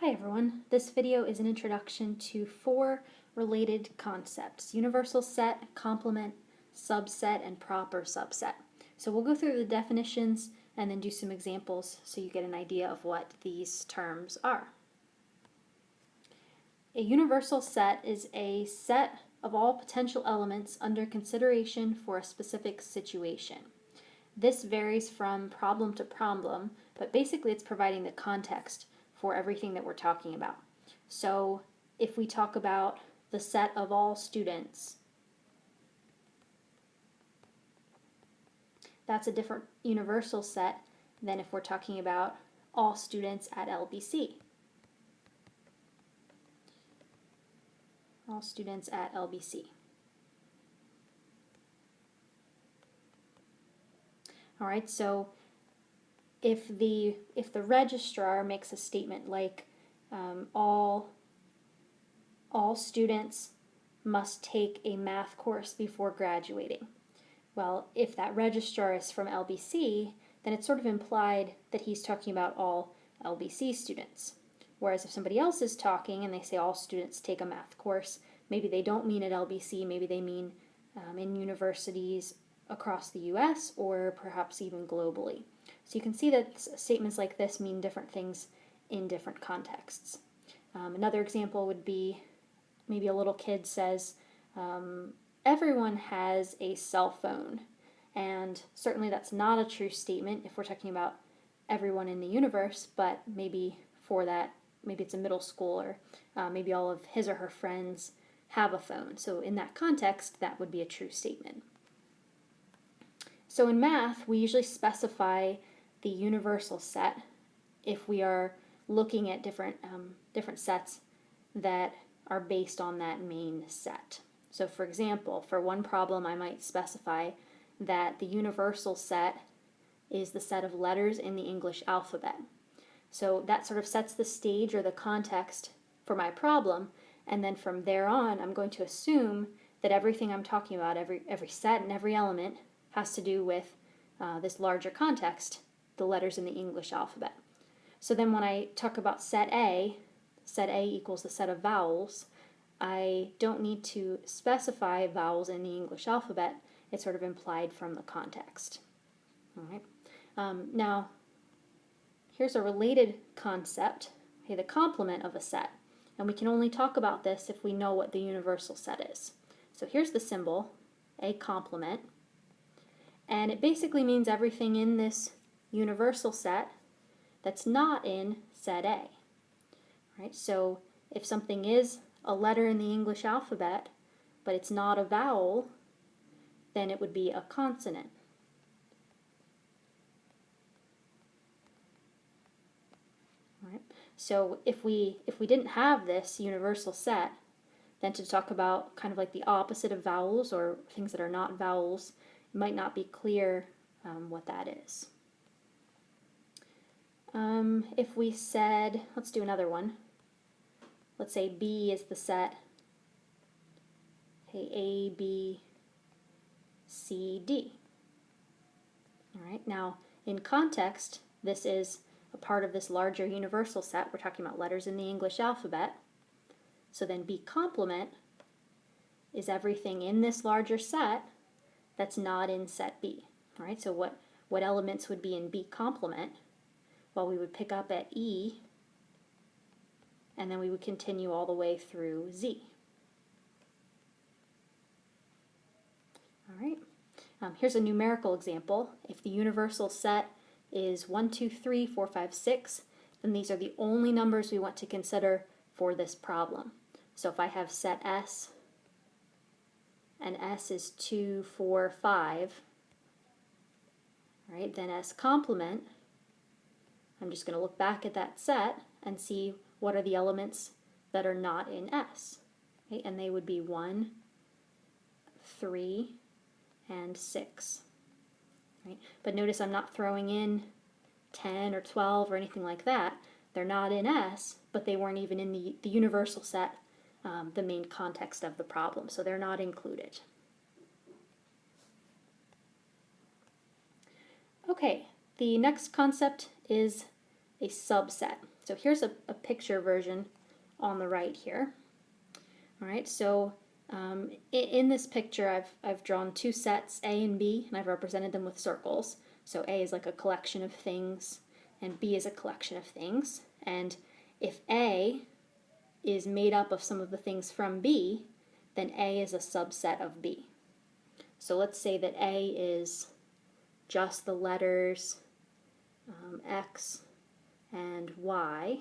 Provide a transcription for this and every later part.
Hi everyone, this video is an introduction to 4 related concepts: universal set, complement, subset, and proper subset. So we'll go through the definitions and then do some examples so you get an idea of what these terms are. A universal set is a set of all potential elements under consideration for a specific situation. This varies from problem to problem, but basically it's providing the context for everything that we're talking about. So if we talk about the set of all students, that's a different universal set than if we're talking about all students at LBC. All students at LBC. All right, so if the registrar makes a statement like all students must take a math course before graduating. Well, if that registrar is from LBC, then it's sort of implied that he's talking about all LBC students. Whereas if somebody else is talking and they say all students take a math course, maybe they don't mean at LBC, maybe they mean in universities across the US or perhaps even globally. So you can see that statements like this mean different things in different contexts. Another example would be maybe a little kid says, everyone has a cell phone. And certainly that's not a true statement if we're talking about everyone in the universe, but maybe for that, maybe it's a middle schooler, maybe all of his or her friends have a phone. So in that context, that would be a true statement. So in math, we usually specify the universal set if we are looking at different sets that are based on that main set. So for example, for one problem I might specify that the universal set is the set of letters in the English alphabet. So that sort of sets the stage or the context for my problem, and then from there on I'm going to assume that everything I'm talking about, every set and every element, has to do with this larger context, the letters in the English alphabet. So then when I talk about set A equals the set of vowels, I don't need to specify vowels in the English alphabet. It's sort of implied from the context. All right. Now, here's a related concept, okay, the complement of a set. And we can only talk about this if we know what the universal set is. So here's the symbol, a complement. And it basically means everything in this universal set that's not in set A. Right? So if something is a letter in the English alphabet, but it's not a vowel, then it would be a consonant. Right? So if we didn't have this universal set, then to talk about kind of like the opposite of vowels or things that are not vowels, it might not be clear what that is. If we said, let's do another one. Let's say B is the set, okay, A, B, C, D. All right, now in context, this is a part of this larger universal set. We're talking about letters in the English alphabet. So then B complement is everything in this larger set that's not in set B. All right, so what elements would be in B complement? Well, we would pick up at E, and then we would continue all the way through Z. All right. Here's a numerical example. If the universal set is 1, 2, 3, 4, 5, 6, then these are the only numbers we want to consider for this problem. So if I have set S, and S is 2, 4, 5, right, then S complement, I'm just going to look back at that set and see what are the elements that are not in S. Okay, and they would be 1, 3, and 6. Right? But notice I'm not throwing in 10 or 12 or anything like that. They're not in S, but they weren't even in the universal set, the main context of the problem, so they're not included. Okay, the next concept is a subset. So here's a picture version on the right here. All right, so in this picture I've drawn two sets, A and B, and I've represented them with circles. So A is like a collection of things, and B is a collection of things. And if A is made up of some of the things from B, then A is a subset of B. So let's say that A is just the letters X and Y,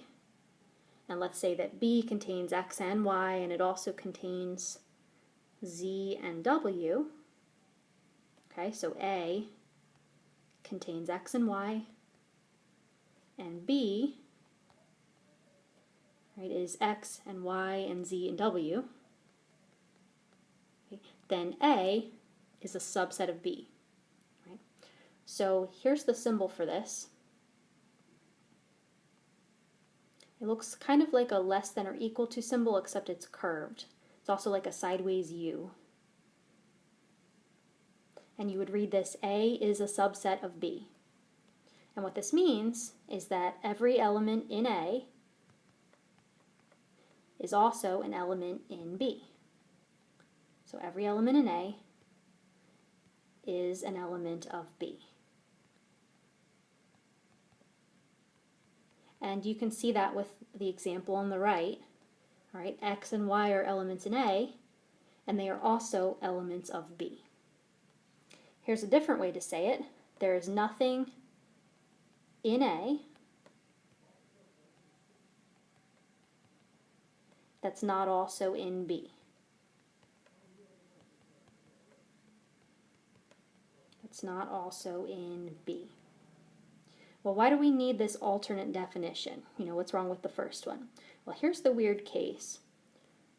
and let's say that B contains X and Y, and it also contains Z and W. Okay, so A contains X and Y, and B, right, is X and Y and Z and W. Okay, then A is a subset of B. Right? So here's the symbol for this. It looks kind of like a less than or equal to symbol, except it's curved. It's also like a sideways U. And you would read this, A is a subset of B. And what this means is that every element in A is also an element in B. So every element in A is an element of B. And you can see that with the example on the right. All right, X and Y are elements in A, and they are also elements of B. Here's a different way to say it. There is nothing in A that's not also in B. It's not also in B. Well, why do we need this alternate definition? You know, what's wrong with the first one? Well, here's the weird case.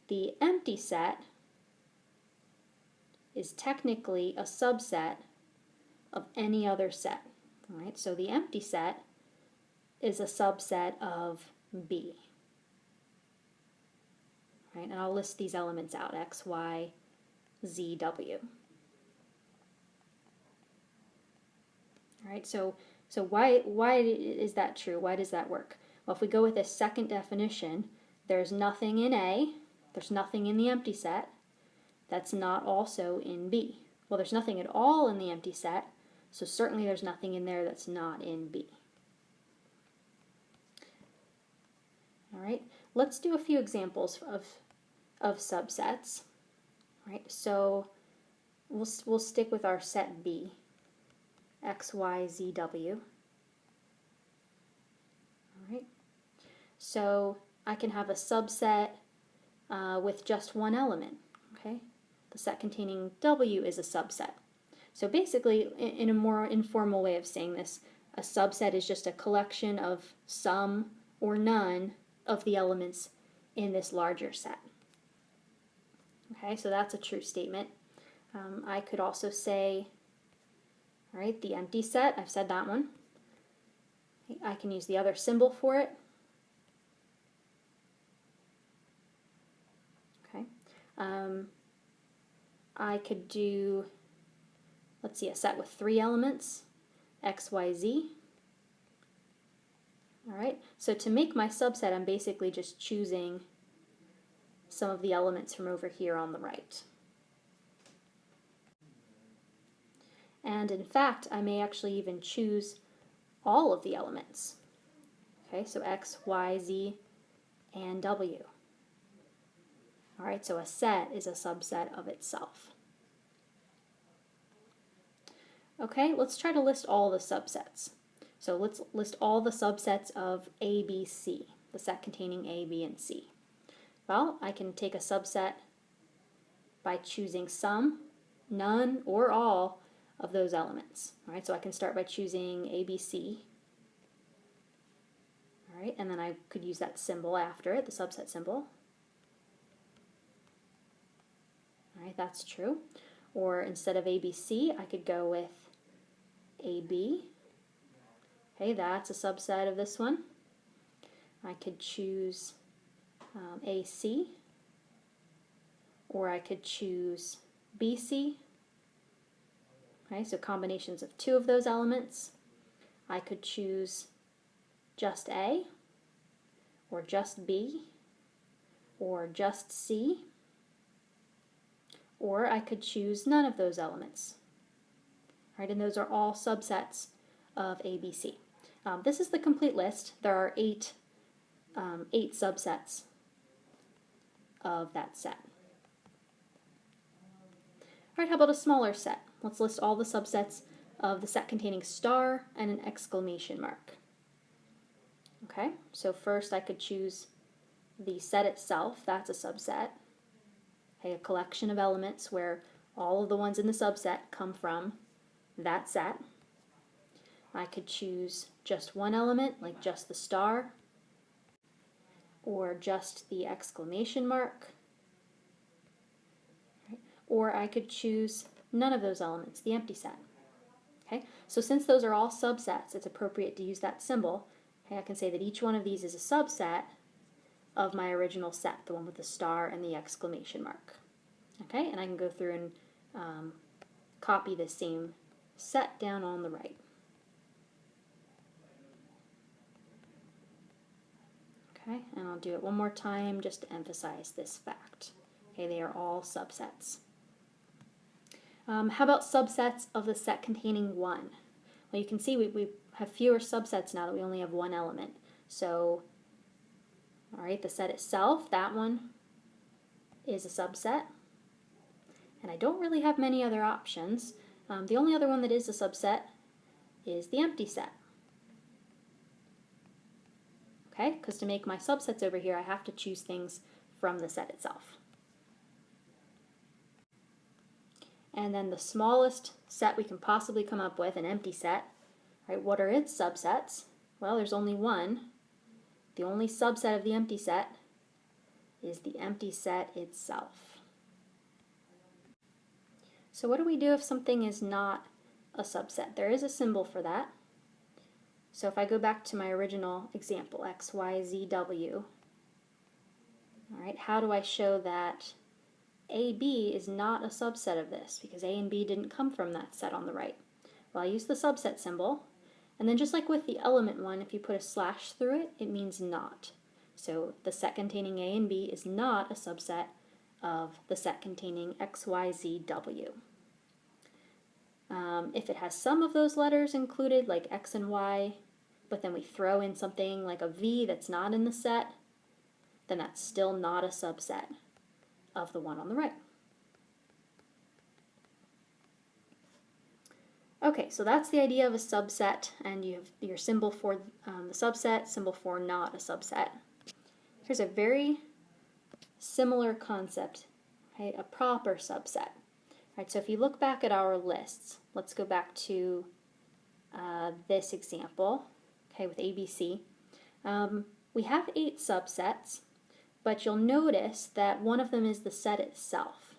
The empty set is technically a subset of any other set. All right, so the empty set is a subset of B. All right, and I'll list these elements out, X, Y, Z, W. All right, so why is that true? Why does that work? Well, if we go with this second definition, there's nothing in A, there's nothing in the empty set that's not also in B. Well, there's nothing at all in the empty set, so certainly there's nothing in there that's not in B. All right, let's do a few examples of subsets. All right, so we'll stick with our set B. X, Y, Z, W. All right. So I can have a subset with just one element. Okay. The set containing W is a subset. So basically, in a more informal way of saying this, a subset is just a collection of some or none of the elements in this larger set. Okay, so that's a true statement. I could also say, all right, the empty set, I've said that one. I can use the other symbol for it. Okay. I could do, let's see, a set with 3 elements, X, Y, Z. All right, so to make my subset, I'm basically just choosing some of the elements from over here on the right. And in fact, I may actually even choose all of the elements. Okay, so X, Y, Z, and W. All right, so a set is a subset of itself. Okay, let's try to list all the subsets. So let's list all the subsets of A, B, C, the set containing A, B, and C. Well, I can take a subset by choosing some, none, or all of those elements. All right, so I can start by choosing A, B, C. All right, and then I could use that symbol after it, the subset symbol. All right, that's true. Or instead of A, B, C, I could go with A, B. Okay, that's a subset of this one. I could choose A, C. Or I could choose B, C. Okay, so combinations of 2 of those elements. I could choose just A, or just B, or just C, or I could choose none of those elements. Right, and those are all subsets of ABC. This is the complete list. There are eight subsets of that set. All right, how about a smaller set? Let's list all the subsets of the set containing star and an exclamation mark. Okay, so first I could choose the set itself. That's a subset. Okay, a collection of elements where all of the ones in the subset come from that set. I could choose just one element, like just the star, or just the exclamation mark, right? Or I could choose none of those elements, the empty set. Okay, so since those are all subsets, it's appropriate to use that symbol. Okay, I can say that each one of these is a subset of my original set, the one with the star and the exclamation mark. Okay, and I can go through and copy the same set down on the right. Okay, and I'll do it one more time just to emphasize this fact. Okay, they are all subsets. How about subsets of the set containing 1? Well, you can see we have fewer subsets now that we only have one element. So, all right, the set itself, that one is a subset. And I don't really have many other options. The only other one that is a subset is the empty set. Okay, because to make my subsets over here, I have to choose things from the set itself. And then the smallest set we can possibly come up with, an empty set, right? What are its subsets? Well, there's only one. The only subset of the empty set is the empty set itself. So what do we do if something is not a subset? There is a symbol for that. So if I go back to my original example, x, y, z, w, all right, how do I show that AB is not a subset of this, because A and B didn't come from that set on the right? Well, I use the subset symbol, and then just like with the element one, if you put a slash through it, it means not. So the set containing A and B is not a subset of the set containing x, y, z, w. If it has some of those letters included, like x and y, but then we throw in something like a v that's not in the set, then that's still not a subset of the one on the right. Okay, so that's the idea of a subset, and you have your symbol for the subset, symbol for not a subset. Here's a very similar concept, okay, a proper subset. All right, so if you look back at our lists, let's go back to this example, okay, with ABC. We have 8 subsets, but you'll notice that one of them is the set itself.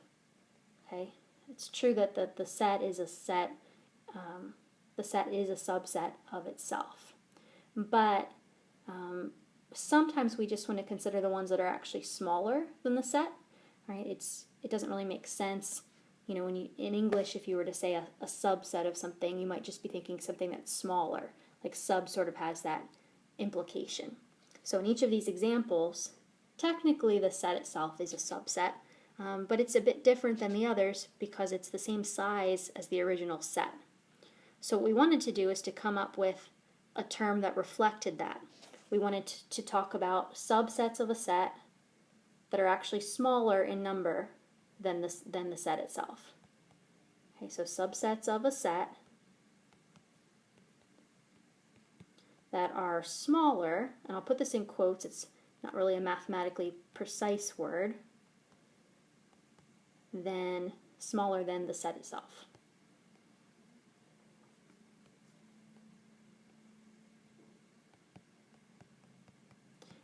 Okay, it's true that the set is a set. The set is a subset of itself, but sometimes we just want to consider the ones that are actually smaller than the set. Right? It doesn't really make sense. You know, when you in English, if you were to say a subset of something, you might just be thinking something that's smaller. Like sub sort of has that implication. So in each of these examples, technically the set itself is a subset, but it's a bit different than the others because it's the same size as the original set. So what we wanted to do is to come up with a term that reflected that. We wanted to talk about subsets of a set that are actually smaller in number than the set itself. Okay, so subsets of a set that are smaller, and I'll put this in quotes, it's not really a mathematically precise word, than smaller than the set itself.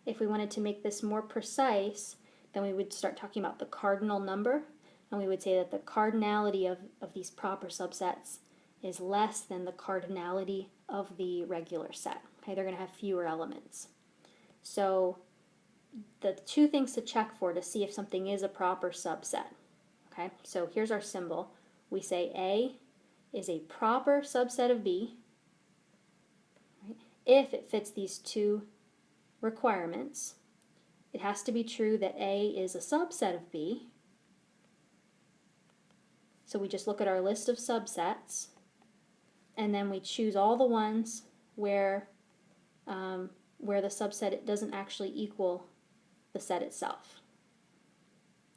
If we wanted to make this more precise, then we would start talking about the cardinal number, and we would say that the cardinality of these proper subsets is less than the cardinality of the regular set. Okay, they're going to have fewer elements. So the two things to check for to see if something is a proper subset. Okay, so here's our symbol. We say A is a proper subset of B, right? if it fits these two requirements, it has to be true that A is a subset of B. So we just look at our list of subsets, and then we choose all the ones where the subset doesn't actually equal the set itself.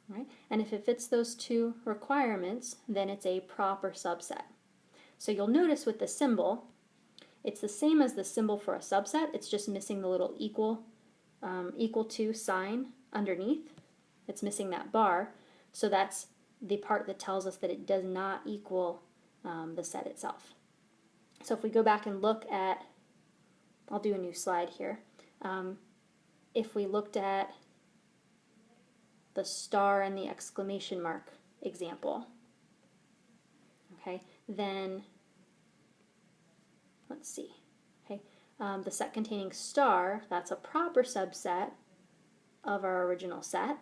Right? And if it fits those two requirements, then it's a proper subset. So you'll notice with the symbol, it's the same as the symbol for a subset, it's just missing the little equal to sign underneath. It's missing that bar, so that's the part that tells us that it does not equal the set itself. So if we go back and look at, I'll do a new slide here. If we looked at the star and the exclamation mark example, okay, then let's see, okay, the set containing star, that's a proper subset of our original set,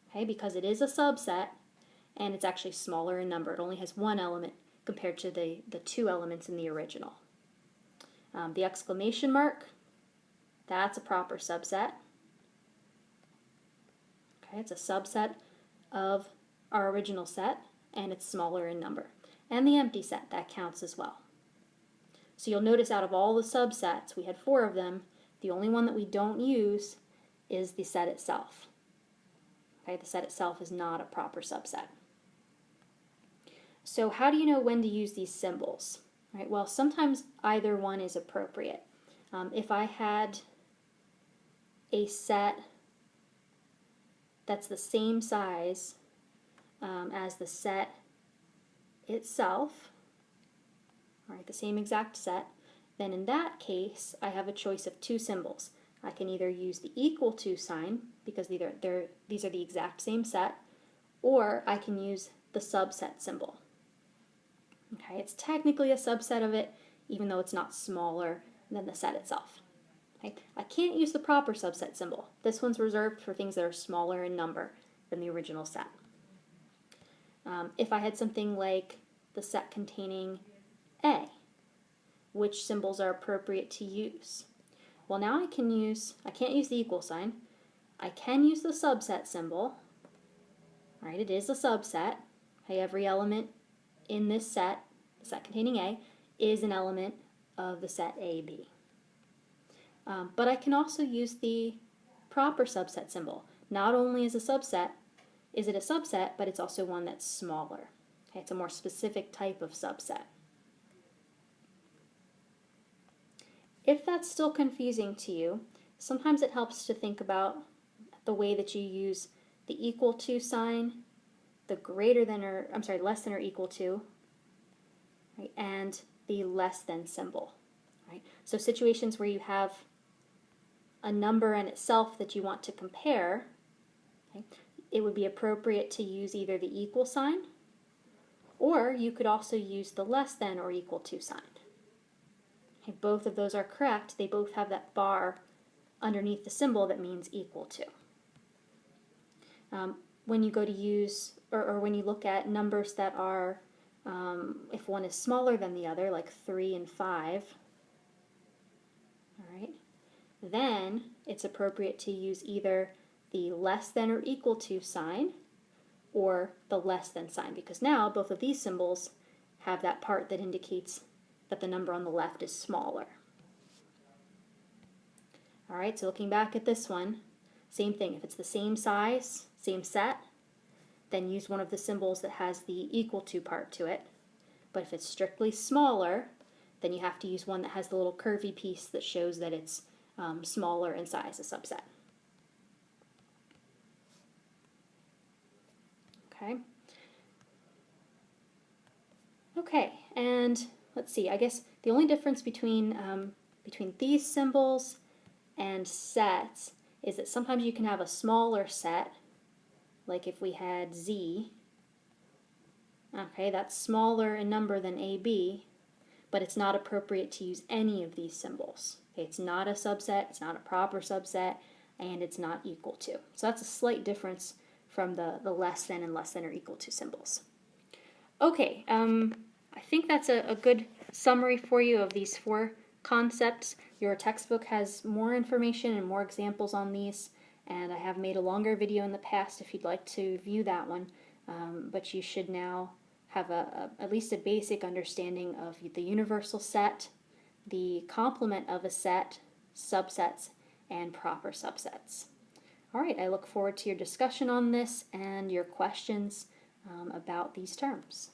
okay, because it is a subset and it's actually smaller in number. It only has one element compared to the two elements in the original. The exclamation mark, that's a proper subset. Okay, it's a subset of our original set, and it's smaller in number. And the empty set, that counts as well. So you'll notice out of all the subsets, we had 4 of them, the only one that we don't use is the set itself. Okay, the set itself is not a proper subset. So how do you know when to use these symbols? Right, well, sometimes either one is appropriate. If I had a set that's the same size as the set itself, right, the same exact set, then in that case I have a choice of 2 symbols. I can either use the equal to sign, because these are the exact same set, or I can use the subset symbol. Okay, it's technically a subset of it, even though it's not smaller than the set itself. Okay, I can't use the proper subset symbol. This one's reserved for things that are smaller in number than the original set. If I had something like the set containing A, which symbols are appropriate to use? Well, now I can't use the equal sign. I can use the subset symbol. Right, it is a subset. Okay, every element in this set, the set containing A, is an element of the set AB. But I can also use the proper subset symbol. Not only is it a subset, but it's also one that's smaller. Okay, it's a more specific type of subset. If that's still confusing to you, sometimes it helps to think about the way that you use the equal to sign, the less than or equal to, right, and the less than symbol. Right? So situations where you have a number in itself that you want to compare, okay, it would be appropriate to use either the equal sign, or you could also use the less than or equal to sign. Okay, both of those are correct. They both have that bar underneath the symbol that means equal to. When you go to use, or when you look at numbers that are, if one is smaller than the other, like 3 and 5, all right, then it's appropriate to use either the less than or equal to sign or the less than sign, because now both of these symbols have that part that indicates that the number on the left is smaller. All right, so looking back at this one, same thing. If it's the same size, same set, then use one of the symbols that has the equal to part to it. But if it's strictly smaller, then you have to use one that has the little curvy piece that shows that it's smaller in size, a subset. Okay. Okay, and let's see, I guess the only difference between these symbols and sets is that sometimes you can have a smaller set, like if we had Z. Okay, that's smaller in number than AB, but it's not appropriate to use any of these symbols. Okay, it's not a subset, it's not a proper subset, and it's not equal to. So that's a slight difference from the less than and less than or equal to symbols. Okay, I think that's a good summary for you of these 4 concepts. Your textbook has more information and more examples on these, and I have made a longer video in the past if you'd like to view that one, but you should now have at least a basic understanding of the universal set, the complement of a set, subsets, and proper subsets. All right, I look forward to your discussion on this and your questions about these terms.